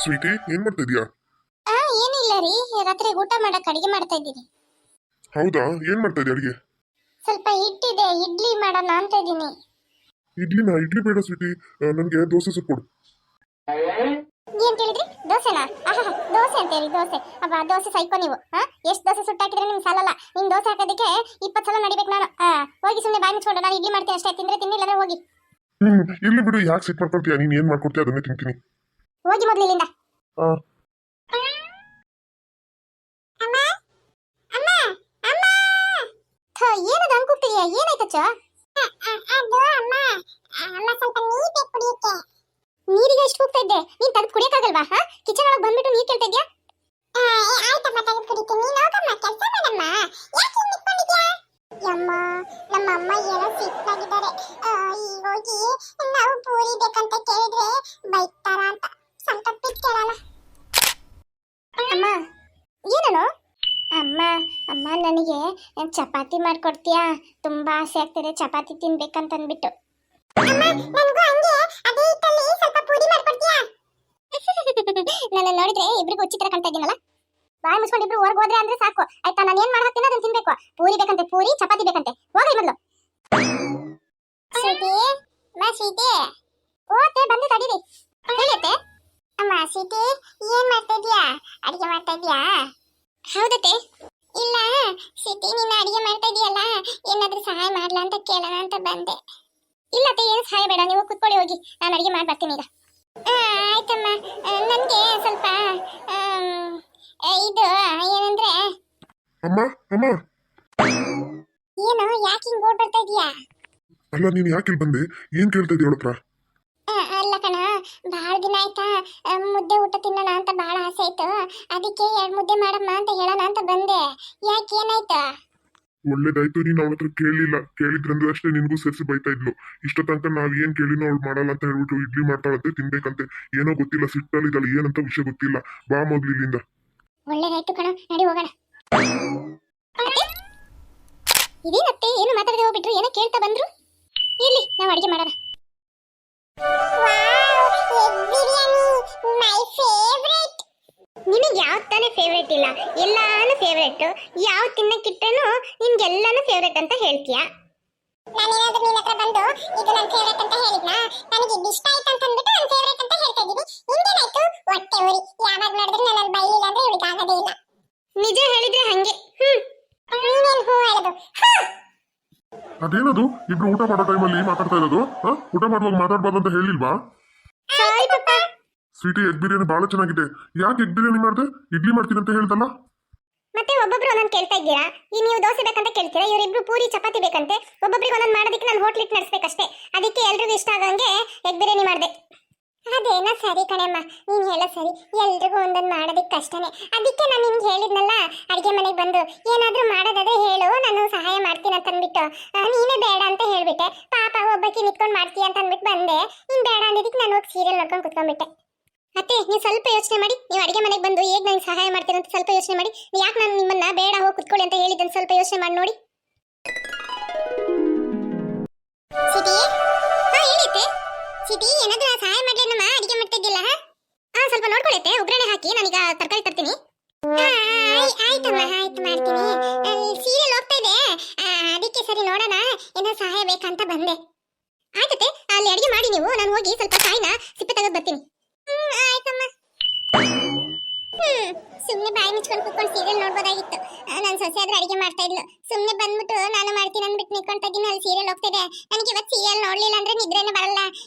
Sweety ಏನ್ ಮಾಡ್ತಾ ಇದೀಯಾ? ಏನಿಲ್ಲ ರೀ, ರಾತ್ರಿ ಊಟ ಮಾಡಕ್ ಅಡಿಗೆ ಮಾಡ್ತಾ ಇದ್ದೀನಿ. ಹೌದಾ, ಏನ್ ಮಾಡ್ತಾ ಇದೀಯ ಅಡಿಗೆ? ಸ್ವಲ್ಪ ಹಿಟ್ಟಿದೆ, ಇಡ್ಲಿ ಮಾಡೋಣ ಅಂತ ಇದ್ದೀನಿ. ಇಡ್ಲಿ ಬೇಡ ಸ್ವೀಟಿ, ನನ್ಗೆ ದೋಸೆ ಸುಟ್ಟು ಕೊಡು. ಏನ್ ಕೇಳಿದ್ರಿ? ದೋಸೆನಾ? ದೋಸೆ ಅಂತ ಹೇಳಿ ದೋಸೆ. ಅಬ್ಬಾ, ದೋಸೆ ಸೈಕೋ ನೀವು. ಎಷ್ಟು ದೋಸೆ ಸುಟ್ಟು ಹಾಕಿದ್ರೆ ನಿಮ್ಗೆ ಸಾಲಲ್ಲ. ನಿಮ್ ದೋಸೆ ಹಾಕೋದಕ್ಕೆ 20 ಸಲ ನಡಿಬೇಕು ನಾನು. ಹೋಗಿ ಸುಮ್ಮನೆ ಬಾಯಿ ಮುಚ್ಕೊಂಡು ನಾನು ಇಡ್ಲಿ ಮಾಡ್ತೀನಿ ಅಷ್ಟೇ. ತಿಂದ್ರೆ ತಿನ್ನಿಲ್ಲ ಅಂದ್ರೆ ಹೋಗಿ. ಇಲ್ಲಿ ಬಿಡು, ಯಾಕೆ ಸಿಟ್ ಮಾಡ್ಕೊಳ್ತೀಯ? ನೀನ್ ಏನ್ ಮಾಡ್ಕೊಡ್ತೀಯ ಅದನ್ನೇ ತಿಂತೀನಿ. ಹೋಗಿ ಮೊದ್ಲು ಇಲ್ಲಿಂದ. ಏನದು ಅಂಕುಟ್ಟಿದೆಯಾ? ಏನಾಯ್ತಚ್ಚ? ನೀರಿಗೆ ಎಷ್ಟು ಹೋಗ್ತಾ ಇದ್ದೆ? ನೀನ್ ತೆಗೆದು ಕುಡಿಯಕ್ಕಾಗಲ್ವಾ? ಕಿಚನ್ ಒಳಗೆ ಬಂದ್ಬಿಟ್ಟು ನೀರ್ ಕೇಳ್ತಾ ಇದ್ಯಾ? ಆಯ್ತಮ್ಮ, ತೆಗೆದು ಕುಡಿತೀನಿ. ನೀನ್ ಹೋಗಮ್ಮ, ಕೆಲಸ ಮಾಡಮ್ಮ. ಯಾಕೆ ನಿಂತ್ಕೊಂಡಿದ್ಯಾ? ಯಮ್ಮ, ನಮ್ಮ ಅಮ್ಮ ಏನೋ ಸಿಟ್ಟಾಗಿದ್ದಾರೆ. ಈಗ ಹೋಗಿ ನಾವು ಪೂರಿ ಬೇಕಂತ ಕೇಳಿದ್ರೆ ಬೈತಾರ ಅಂತ ಸ್ವಲ್ಪ ಬಿಟ್ಟು ಕೇಳೋಣ. ಅಮ್ಮ, ಏನನು? ಅಮ್ಮ ಅಮ್ಮ ನನಗೆ ಚಪಾತಿ ಮಾಡ್ಕೊಡ್ತೀಯಾ? ತುಂಬಾ ಆಸೆ ಆಗ್ತಿದೆ ಚಪಾತಿ ತಿನ್ಬೇಕಂತ ಅಂದ್ಬಿಟ್ಟು. ನನ್ನ ನೋಡಿದ್ರೆ ಇಬ್ರಿಗೂ ಉಚಿತ ಕಾಣ್ತಾ ಇದ್ದೀನಲ್ಲ. ಬಾಯಿ ಮುಚ್ಕೊಂಡು ಇಬ್ರು ಹೊರಗೆ ಹೋದ್ರೆ ಅಂದ್ರೆ ಸಾಕು ಆಯ್ತಾ. ನಾನು ಏನ್ ಮಾಡ್ತೀನಿ ಅದನ್ನ ತಿನ್ಬೇಕು. ಪೂರಿ ಬೇಕಂತೆ, ಪೂರಿ ಚಪಾತಿ ಬೇಕಂತೆ. ಹೋಗಿ ಮೊದಲು. ಸೀಟಿ ಬಾ ಸೀಟಿ. ಓತೆ ಬಂದು ತಡೀರಿ. ಹೇಳಿತೆ ಅಮ್ಮ. ಸೀಟಿ ಏನ್ ಮಾಡ್ತಾ ಇದೀಯಾ? ಅಡಿಗೆ ಮಾಡ್ತಾ ಇದೀಯಾ? ಹೌದತ್ತೆ. ಇಲ್ಲ ಸೀಟಿ, ನೀನು ಅಡಿಗೆ ಮಾಡ್ತಾ ಇದೀಯಲ್ಲ, ಏನಾದ್ರೂ ಸಹಾಯ ಮಾಡ್ಲಾ ಅಂತ ಕೇಳೋಣ ಅಂತ ಬಂದೆ. ಇಲ್ಲತ್ತೆ, ಏನು ಸಹಾಯ ಬೇಡ, ನೀವು ಕುತ್ಕೊಳ್ಳಿ ಹೋಗಿ. ನಾನು ಅಡಿಗೆ ಮಾಡಿ ಬರ್ತೀನಿ ಈಗ. ಆಯ್ತಮ್ಮ. ನನಗೆ ಸ್ವಲ್ಪ ಇದು ಏನಂದ್ರೆ ಅಮ್ಮ ಅಮ್ಮ ಏನು, ಯಾಕೆ ಹಿಂಗ್ ಓಡ್ ಬರ್ತಾ ಇದೀಯಾ? ಅಲ್ಲ, ನೀನ್ ಯಾಕೆ ಇಲ್ಲಿ ಬಂದೆ? ಏನ್ ಕೇಳ್ತಾ ಇದೀಯ ಅವಳ ಹತ್ರ? ಅಲ್ಲ ಕಣ, ಭಾಳ ದಿನ ಆಯ್ತಾ ಮುದ್ದೆ ಊಟ ತಿನ್ನೋಣ ಅಂತ ಭಾಳ ಆಸೆ ಆಯ್ತು. ಅದಕ್ಕೆ 2 ಮುದ್ದೆ ಮಾಡಮ್ಮ ಅಂತ ಹೇಳೋಣ ಅಂತ ಬಂದೆ. ಯಾಕೆ, ಏನಾಯ್ತಾ? ಒಳ್ಳೇದಾಯ್ತು, ನೀನ್ ಅವಳ ಹತ್ರ ಕೇಳಲಿಲ್ಲ. ಕೇಳಿದ್ರಂದ್ರೆ ಅಷ್ಟೇ ನಿನ್ಗೂ ಸೇರಿಸಿ ಬೈತಾ ಇದ್ಲು. ಇಷ್ಟ ತನಕ ನಾವ್ ಏನ್ ಕೇಳಿನೋ ಅವಳು ಮಾಡಲ್ಲ ಅಂತ ಹೇಳ್ಬಿಟ್ಟು ಇಡ್ಲಿ ಮಾಡ್ತಾಳಂತೆ, ತಿನ್ಬೇಕಂತೆ. ಏನೋ ಗೊತ್ತಿಲ್ಲ, ಸಿಟ್ಟಲ್ಲಿದ್ದಾಳೆ, ಏನಂತ ವಿಷಯ ಗೊತ್ತಿಲ್ಲ. ಬಾ ಮೊದ್ಲು ಇಲ್ಲಿಂದ. ಒಳ್ಳೇದಾಯ್ತು ಕಣ, ನಡಿ ಹೋಗೋಣ. ಇದೇನತ್ತೆ, ಏನು ಮಾತಾಡದೆ ಹೋಗ್ಬಿಟ್ರು? ಏನೋ ಕೇಳ್ತಾ ಬಂದ್ರು. ಇರ್ಲಿ, ನಾವು ಅಡಿಗೆ ಮಾಡೋಣ. ನಿನಗೆ ಯಾವ ತಾನೇ ಫೇವ್ರೇಟ್ ಇಲ್ಲ? ಎಲ್ಲಾನು ಫೇವ್ರೇಟ್. ಯಾವ ತಿನ್ನಕ್ಕಿಟ್ಟನು ನಿನ್ಗೆಲ್ಲಾನು ಫೇವ್ರೇಟ್ ಅಂತ ಹೇಳ್ತೀಯಾ? ನಾನೇನಾದ್ರೂ ನಿನ್ನ ಹತ್ರ ಬಂದು ಇದು ನನ್ನ ಫೇವ್ರೇಟ್ ಅಂತ ಹೇಳಿದ್ನಾ? ನನಗೆ ಇದು ಇಷ್ಟ ಆಯ್ತು ಅಂತ ಅಂದ್ಬಿಟ್ಟು ನನ್ನ ಫೇವ್ರೇಟ್ ಅಂತ ಹೇಳ್ತಾ ಇದ್ದೀನಿ. ನಿಂಗೇನಾಯ್ತು? ಹೊಟ್ಟೆ ಉರಿ. ಯಾವಾಗ ನೋಡಿದ್ರು ನನ್ನ ಬೈಲಿಲ್ಲ ಅಂದ್ರೆ ಇವಳಿಗೆ ಆಗೋದೇ ಇಲ್ಲ. ನಿಜ ಹೇಳಿದ್ರೆ ಹಂಗೆ. ನೀನೇನು ಹೂ ಹೇಳೋದು? ಅದೇನದು ಇಬ್ರು ಊಟ ಮಾಡೋ ಟೈಮಲ್ಲಿ ಮಾತಾಡ್ತಾ ಇರೋದು? ಊಟ ಮಾಡುವಾಗ ಮಾತಾಡ್ಬಾರ್ದು ಅಂತ ಹೇಳಿಲ್ವಾ? ಸಾರಿ ಪಪ್ಪ. ಸ್ವೀಟಿ, ಎಗ್ ಬಿರಿಯಾನಿ ಬಹಳ ಚೆನ್ನಾಗಿದೆ. ಯಾಕೆ ಎಗ್ ಬಿರಿಯಾನಿ ಮಾಡ್ದೆ? ಇಡ್ಲಿ ಮಾಡ್ತೀನಿ ಅಂತ ಹೇಳ್ದಲ್ಲ. ಮತ್ತೆ ಒಬ್ಬೊಬ್ರು ಒಂದೊಂದು ಕೇಳ್ತಾ ಇದ್ದೀರಾ. ಈ ನೀವು ದೋಸೆ ಬೇಕಂತ ಕೇಳ್ತೀರಾ, ಇವರಿಬ್ರು ಪೂರಿ ಚಪಾತಿ ಬೇಕಂತೆ. ಒಬ್ಬೊಬ್ರಿಗೆ ಒಂದೊಂದು ಮಾಡೋದಕ್ಕೆ ನಾನು ಹೋಟ್ಲಿಟ್ ನಡೆಸ್ಬೇಕಷ್ಟೇ. ಅದಕ್ಕೆ ಎಲ್ರಿಗೂ ಇಷ್ಟ ಆಗಂಗೆ ಎಗ್ ಬಿರಿಯಾನಿ ಮಾಡಿದೆ. ಅದೇನ ಸರಿ ಕಣಮ್ಮ, ನೀನು ಹೇಳೋ ಸರಿ. ಎಲ್ರಿಗೂ ಒಂದೊಂದು ಮಾಡೋದಕ್ಕೆ ಕಷ್ಟನೇ. ಅದಕ್ಕೆ ನಾನು ನಿಮ್ಗೆ ಹೇಳಿದ್ನಲ್ಲ, ಅಡುಗೆ ಮನೆಗೆ ಬಂದು ಏನಾದರೂ ಮಾಡೋದಾದ್ರೆ ಹೇಳು, ನಾನು ಸಹಾಯ ಮಾಡ್ತೀನಿ ಅಂತ ಅಂದ್ಬಿಟ್ಟು. ನೀನೇ ಬೇಡ ಅಂತ ಹೇಳ್ಬಿಟ್ಟೆ. ಪಾಪ ಒಬ್ಬಕ್ಕೆ ನಿಂತ್ಕೊಂಡು ಮಾಡ್ತೀಯ ಅಂತ ಅಂದ್ಬಿಟ್ಟು ಬಂದೆ. ನೀನು ಬೇಡ ಅಂದಿದ್ದಕ್ಕೆ ನಾನು ಹೋಗಿ ಸೀರಿಯಲ್ ನೋಡ್ಕೊಂಡು ಕುತ್ಕೊಂಡ್ಬಿಟ್ಟೆ. ಅತ್ತೆ, ನೀವು ಸ್ವಲ್ಪ ಯೋಚನೆ ಮಾಡಿ. ನೀವು ಅಡುಗೆ ಮನೆಗೆ ಬಂದು ಹೇಗೆ ನನಗೆ ಸಹಾಯ ಮಾಡ್ತೀರ ಅಂತ ಸ್ವಲ್ಪ ಯೋಚನೆ ಮಾಡಿ. ಯಾಕೆ ನಾನು ನಿಮ್ಮನ್ನ ಬೇಡ ಹೋಗಿ ಕುತ್ಕೊಳ್ಳಿ ಅಂತ ಹೇಳಿದ್ದನ್ನು ಸ್ವಲ್ಪ ಯೋಚನೆ ಮಾಡಿ ನೋಡಿ. ಸಿಟಿ, ಹೇಳಿದ್ದೆ ಸಿಟಿ, ಏನಾದ್ರೂ ಸಹಾಯ ಮಾಡ್ಲೇನಮ್ಮ? ಅಡಿಗೆ ಮಾಡ್ತಾ ಇದ್ದಿಲ್ಲ. ಸ್ವಲ್ಪ ನೋಡ್ಕೊಳತ್ತೆ, ಒಗ್ಗರಣೆ ಹಾಕಿ ನಾನೀಗ ತರಕಾರಿ ತರ್ತೀನಿ. ಆಯ್ತಮ್ಮ, ಆಯ್ತು ಮಾಡ್ತೀನಿ. ಸೀರಿಯಲ್ ಹೋಗ್ತಾ ಇದೆ, ಅದಕ್ಕೆ ಸರಿ ನೋಡೋಣ ಏನೋ ಸಹಾಯ ಬೇಕಂತ ಬಂದೆ. ಆಯ್ತತೆ, ಅಲ್ಲಿ ಅಡಿಗೆ ಮಾಡಿ ನೀವು, ನಾನು ಹೋಗಿ ಸ್ವಲ್ಪ ಕಾಯಿನ ಸಿಪ್ಪೆ ತೆಗೆದು ಬರ್ತೀನಿ. ಆಯ್ತಮ್ಮ. ಸುಮ್ಮನೆ ಬಾಯಿ ಮುಚ್ಕೊಂಡು ಕುತ್ಕೊಂಡು ಸೀರಿಯಲ್ ನೋಡ್ಬೋದಾಗಿತ್ತು. ನನ್ನ ಸೊಸೆ ಆದ್ರೆ ಅಡಿಗೆ ಮಾಡ್ತಾ ಇದ್ಲು. ಸುಮ್ಮನೆ ಬಂದ್ಬಿಟ್ಟು ನಾನು ಮಾಡ್ತೀನಿ ಅಂದ್ಬಿಟ್ಟು ನಿಂತ್ಕೊಳ್ತಾ ಇದ್ದೀನಿ. ಅಲ್ಲಿ ಸೀರಿಯಲ್ ಹೋಗ್ತಿದೆ. ನನಗೆ ಇವತ್ತು ಸೀರಿಯಲ್ ನೋಡ್ಲಿಲ್ಲ ಅಂದ್ರೆ ನಿದ್ರೆನೇ ಬರಲ್ಲ.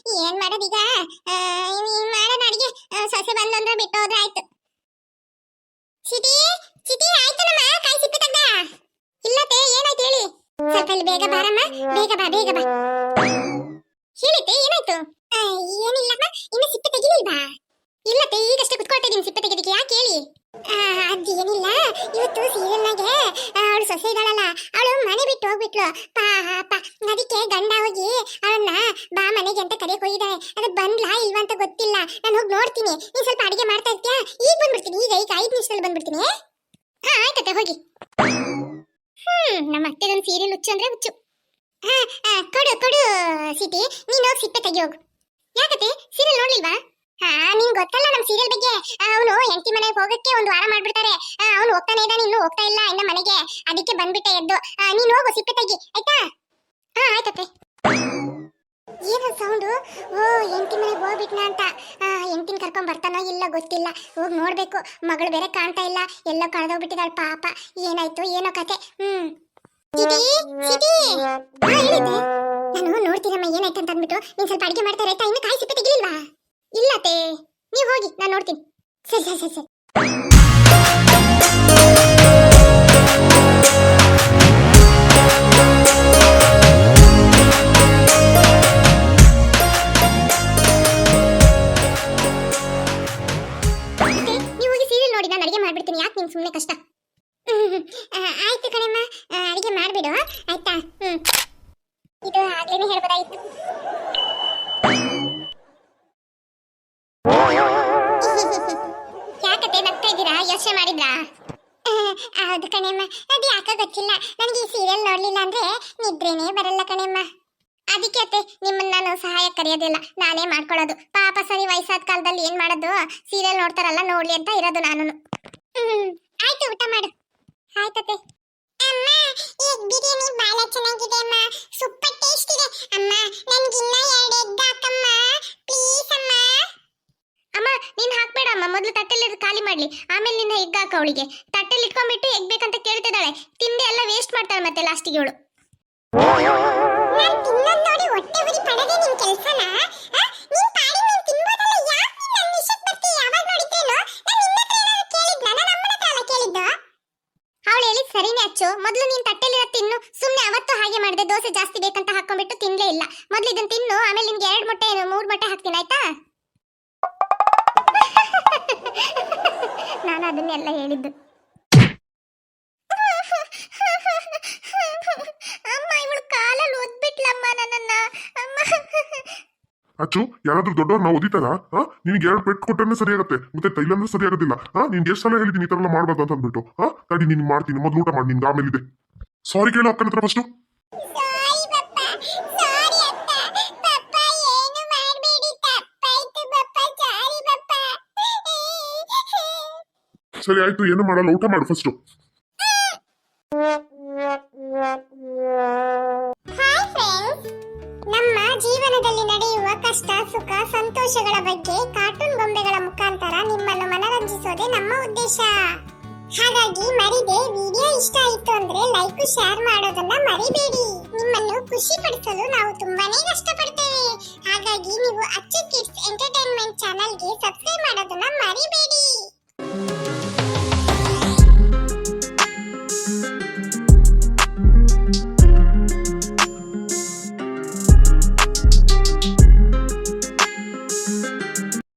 ಏನ್ ಮಾಡೋದೀಗ? ಮಾಡೋಣ ಅಡಿಗೆ. ಸೊಸೆ ಬಂದು ಅಂದ್ರೆ ಬಿಟ್ಟು ಹೋದ್ರೆ ಆಯ್ತು. ಸಿಟಿ ಸಿಟಿ, ಆಯ್ತನಮ್ಮ, ಕಾಯಿ ಸಿಪ್ಪೆ ತೆಗ್ದ? ಇಲ್ಲತ್ತೆ, ಏನಾಯ್ತು ಹೇಳಿ. ಸ್ವಲ್ಪ ಇಲ್ಲಿ ಬೇಗ ಬಾರಮ್ಮ, ಬೇಗ ಬಾ, ಬೇಗ ಬಾ. ಹೇಳಿತೆ, ಏನಾಯ್ತು? ಏನಿಲ್ಲಮ್ಮ, ಇನ್ನು ಸಿಪ್ಪೆ ತೆಗಿಲಿಲ್ವಾ? ಇಲ್ಲತ್ತೆ, ಈಗಷ್ಟೇ ಕುತ್ಕೊಳ್ತಾ ಇದ್ದೀನಿ ಸಿಪ್ಪೆ ತೆಗೆದಕ್ಕೆ. ಯಾಕೆ ಹೇಳಿ? ಅದೇನಿಲ್ಲ, ಇವತ್ತು ಸೀರಿಯಲ್ನಾಗೆ ಅವಳು ಸೊಸೆ ಇದ್ದಾಳಲ್ಲ, ಅವಳು ಮನೆ ಬಿಟ್ಟು ಹೋಗ್ಬಿಟ್ಲು ಪಾಪ. ಅದಕ್ಕೆ ಗಂಡ ಹೋಗಿ ಅವಳನ್ನ ಬಾ ಮನೆಗೆ ಅಂತ ಕರೆಯಕ್ಕೆ ಹೋಗಿದ್ದಾಳೆ. ಅದು ಬಂದ್ಲಾ ಇಲ್ವಾ ಅಂತ ಗೊತ್ತಿಲ್ಲ. ನಾನು ಹೋಗಿ ನೋಡ್ತೀನಿ. ನೀನು ಸ್ವಲ್ಪ ಅಡಿಗೆ ಮಾಡ್ತಾ ಇರ್ತೀಯಾ? ಈಗ ಬಂದ್ಬಿಡ್ತೀನಿ, ಈಗ 5 ನಿಮಿಷದಲ್ಲಿ ಬಂದ್ಬಿಡ್ತೀನಿ. ಆಯ್ತತ್ತೆ, ಹೋಗಿ. ನಮ್ಮ ಅತ್ತೆಗೊಂದು ಸೀರಿಯಲ್ ಹುಚ್ಚು ಅಂದ್ರೆ ಹುಚ್ಚು. ಕೊಡು ಕೊಡು ಸಿಟಿ, ನೀನು ಹೋಗಿ ಸಿಪ್ಪೆ ತೆಗಿ ಹೋಗು. ಯಾಕತ್ತೆ, ಸೀರಿಯಲ್ ನೋಡ್ಲಿಲ್ವಾ? ಹಾ ನಿಂಗ್ ಗೊತ್ತಲ್ಲ ನಮ್ ಸೀರಿಯಲ್ ಬಗ್ಗೆ. ಅವನು ಹೆಂಡತಿ ಮನೆಗೆ ಹೋಗಕ್ಕೆ ಒಂದು ವಾರ ಮಾಡ್ಬಿಡ್ತಾರೆ. ಅವನು ಹೋಗ್ತಾನೆ ಇದ್ದಾನೆ, ಇನ್ನು ಹೋಗ್ತಾ ಇಲ್ಲ ಇನ್ನ ಮನೆಗೆ. ಅದಕ್ಕೆ ಬಂದ್ಬಿಟ್ಟೆ ಎದ್ದು. ನೀನ್ ಹೋಗು ಸಿಪ್ಪೆ ತೆಗಿ ಆಯ್ತಾ? ಹಾ ಆಯ್ತತ್ತೆ. ಏನು ಸೌಂಡು? ಓ ಹೆಂಡತಿ ಮನೆಗೆ ಹೋಗ್ಬಿಟ್ನಾ ಅಂತ. ಹೆಂಡತಿನ ಕರ್ಕೊಂಡ್ ಬರ್ತಾನೋ ಇಲ್ಲ ಗೊತ್ತಿಲ್ಲ. ಹೋಗಿ ನೋಡ್ಬೇಕು. ಮಗಳು ಬೇರೆ ಕಾಣ್ತಾ ಇಲ್ಲ, ಎಲ್ಲೋ ಕಳೆದೋಗ್ಬಿಟ್ಟಿದಾಳ ಪಾಪ. ಏನಾಯ್ತು ಏನೋ ಕತೆ. ಸಿಟಿ ಸಿಟಿ ಹೇಳಿದ್ದೆ ನಾನು ನೋಡ್ತೀನಮ್ಮ ಏನಾಯ್ತು ಅಂತ ಅಂದ್ಬಿಟ್ಟು. ನೀನ್ ಸ್ವಲ್ಪ ಅಡಿಗೆ ಮಾಡ್ತಾ ಇರೈತಾ? ಇನ್ನು ಕಾಯಿ ಸಿಪ್ಪೆ ತೆಗಿಲಿಲ್ವಾ? ಇಲ್ಲತ್ತೆ, ನೀವ್ ಹೋಗಿ ನಾನು ನೋಡ್ತೀನಿ. ಸರಿ ಸರಿ ಸರಿ ಸರಿ. ನೀವು ಹೋಗಿ ಸೀರಿಯಲ್ ನೋಡಿ, ನಾನು ಅಡಿಗೆ ಮಾಡ್ಬಿಡ್ತೀನಿ. ಯಾಕೆ ನಿಂಗೆ ಸುಮ್ಮನೆ ಕಷ್ಟ? ಆಯ್ತು ಕಣಮ್ಮ, ಅಡಿಗೆ ಮಾಡ್ಬಿಡು ಆಯ್ತಾ? ಇದು ಆಗ್ಲೇನೆ ಹೇಳ್ಬೋದಾಗಿತ್ತು. ಯಾಕತ್ತೆ ನಗ್ತಾ ಇದ್ದೀರಾ? ಯೋಚನೆ ಮಾಡಿದ್ರಾ? ಹೌದು ಕಣಮ್ಮ, ಅದು ಯಾಕ ಗೊತ್ತಿಲ್ಲ. ನನಗೆ ಈ ಸೀರಿಯಲ್ ನೋಡ್ಲಿಲ್ಲ ಅಂದ್ರೆ ನಿದ್ರೇನೆ ಬರಲ್ಲ ಕಣಮ್ಮ. ಅದಕ್ಕೆ ಅತ್ತೆ ನಿಮ್ಮನ್ನ ನಾನು ಸಹಾಯ ಕರೆಯೋದಿಲ್ಲ, ನಾನೇ ಮಾಡ್ಕೊಳ್ಳೋದು. ಪಾಪ ಸರಿ ವಯಸ್ಸಾದ ಕಾಲದಲ್ಲಿ ಏನ್ ಮಾಡೋದು, ಸೀರಿಯಲ್ ನೋಡ್ತಾರಲ್ಲ ನೋಡ್ಲಿ ಅಂತ ಇರೋದು ನಾನು. ಆಯ್ತು ಊಟ ಮಾಡು. ಆಯ್ತತ್ತೆ. ಅಮ್ಮ ಎಗ್ ಬಿರಿಯಾನಿ ಬಹಳ ಚೆನ್ನಾಗಿದೆ ಅಮ್ಮ, ಸೂಪರ್ ಟೇಸ್ಟ್ ಇದೆ ಅಮ್ಮ. ನನಗಿನ್ನ 2 ಎಗ್ ಹಾಕಮ್ಮ ಪ್ಲೀಸ್ ಅಮ್ಮ. ಅಮ್ಮ ನೀನ್ ಹಾಕ್ಬೇಡ ಅಮ್ಮ, ಮೊದಲು ತಟ್ಟೆಲಿ ಖಾಲಿ ಮಾಡ್ಲಿ, ಆಮೇಲೆ ನಿನ್ನ ಎಗ್ ಹಾಕ. ಅವಳಿಗೆ ತಟ್ಟೆಲಿ ಇಟ್ಕೊಂಡ್ಬಿಟ್ಟು ಎಗ್ ಬೇಕಂತ ಕೇಳ್ತಿದ್ದಾಳೆ. ತಿಂದೆ ಎಲ್ಲ ವೇಸ್ಟ್ ಮಾಡ್ತಾಳೆ ಮತ್ತೆ ಲಾಸ್ಟಿಗೆ ಅವಳು. ನಾನು ತಿನ್ನೋದು ನೋಡಿ ಹೊಟ್ಟೆ ಉರಿ ಪಡದೆ ನಿನ್ ಕೆಲಸನಾ? ನೀನ್ ಪಾಡಿ ನೀನ್ ತಿನ್ಬೋದಲ್ಲ, ಯಾಕೆ ನೀನ್ ನನ್ನ ವಿಷಯಕ್ಕೆ ಬರ್ತೀಯ? ಯಾವಾಗ ನೋಡಿದ್ರೇನು ನಾನು ನಿನ್ನ ಹತ್ರ ಏನಾದ್ರು ಕೇಳಿದ್ನಾ? ನಾನು ಅಮ್ಮನ ಹತ್ರ ಅಲ್ಲ ಕೇಳಿದ್ದು. ಅವಳು ಹೇಳಿದ್ ಸರಿನೇ ಅಚ್ಚು, ಮೊದಲು ನೀನ್ ತಟ್ಟೆಲಿರೋ ತಿನ್ನು. ಸುಮ್ಮನೆ ಅವತ್ತು ಹಾಗೆ ಮಾಡಿದೆ, ದೋಸೆ ಜಾಸ್ತಿ ಬೇಕಂತ ಹಾಕೊಂಡ್ಬಿಟ್ಟು ತಿನ್ಲೇ ಇಲ್ಲ. ಮೊದಲು ಇದನ್ನ ತಿನ್ನು, ಆಮೇಲೆ ನಿನ್ಗೆ 2 ಮೊಟ್ಟೆ 3 ಮೊಟ್ಟೆ ಹಾಕ್ತೀನಿ ಆಯ್ತಾ? ನಾನು ಅದನ್ನೆಲ್ಲ ಹೇಳಿದ್ದು. ಅಮ್ಮ ಇವಳು ಕಾಲಲ್ಲಿ ಒದ್ಬಿಟ್ಲಮ್ಮ ನನ್ನನ್ನ. ಅಮ್ಮ ಅಚ್ಚು, ಯಾರಾದ್ರೂ ದೊಡ್ಡವ್ರು ನಾವು ಓದಿತಾರ? ನಿನ್ಗೆ 2 ಪೆಟ್ಟು ಕೊಟ್ಟರೆ ಸರಿಯಾಗತ್ತೆ, ಮತ್ತೆ ತೈಲಂದ್ರೆ ಸರಿಯಾಗೋದಿಲ್ಲ. ನಿನ್ಗೆ ಎಷ್ಟು ಸಲ ಹೇಳಿದೀನಿ ಈ ತರ ಎಲ್ಲ ಮಾಡ್ಬಾರ್ದು ಅಂತ ಅಂದ್ಬಿಟ್ಟು. ತಡಿ ನೀನ್ ಮಾಡ್ತೀನಿ, ಮೊದ್ಲು ಊಟ ಮಾಡಿ, ನಿನ್ಗೆ ಆಮೇಲೆ ಇದೆ. ಸಾರಿ ಕೇಳು ಅಕ್ಕನ ಹತ್ರ ಫಸ್ಟು. ಸಾರಿ ಪಪ್ಪ, ಸಾರಿ ಅಪ್ಪ. ಪಪ್ಪ ಏನು ಮಾಡಬೇಡಿ, ತಪ್ಪಾಯ್ತು ಪಪ್ಪ, ಸಾರಿ ಪಪ್ಪ. ಸರಿ ಆಯ್ತು, ಏನು ಮಾಡಲ್ಲ, ಊಟ ಮಾಡು ಫಸ್ಟು. ಹಾಯ್ ಫ್ರೆಂಡ್ಸ್, ನಮ್ಮ ಜೀವನದಲ್ಲಿ ನಡೆಯುವ ಕಷ್ಟ ಸುಖ ಸಂತೋಷಗಳ ಬಗ್ಗೆ ಕಾರ್ಟೂನ್ ಗೊಂಬೆಗಳ ಮುಖಾಂತರ ನಿಮ್ಮನ್ನು ಮನರಂಜಿಸೋದೇ ನಮ್ಮ ಉದ್ದೇಶ. ಹಾಗಾಗಿ ಮರಿದೆ ವಿಡಿಯೋ ಇಷ್ಟ ಆಯಿತು ಅಂದ್ರೆ ಲೈಕ್ ಶೇರ್ ಮಾಡೋದನ್ನ ಮರಿಬೇಡಿ. ನಿಮ್ಮನ್ನು ಖುಷಿ ಪಡಿಸಲು ನಾವು ತುಂಬಾನೇ ಕಷ್ಟಪಡ್ತೇವೆ. ಹಾಗಾಗಿ ನೀವು ಅಚ್ಚು ಕಿಡ್ಸ್ ಎಂಟರ್ಟೈನ್ಮೆಂಟ್ ಚಾನೆಲ್ಗೆ ಸಬ್ಸ್ಕ್ರೈಬ್ ಮಾಡೋದನ್ನ ಮರಿಬೇಡಿ.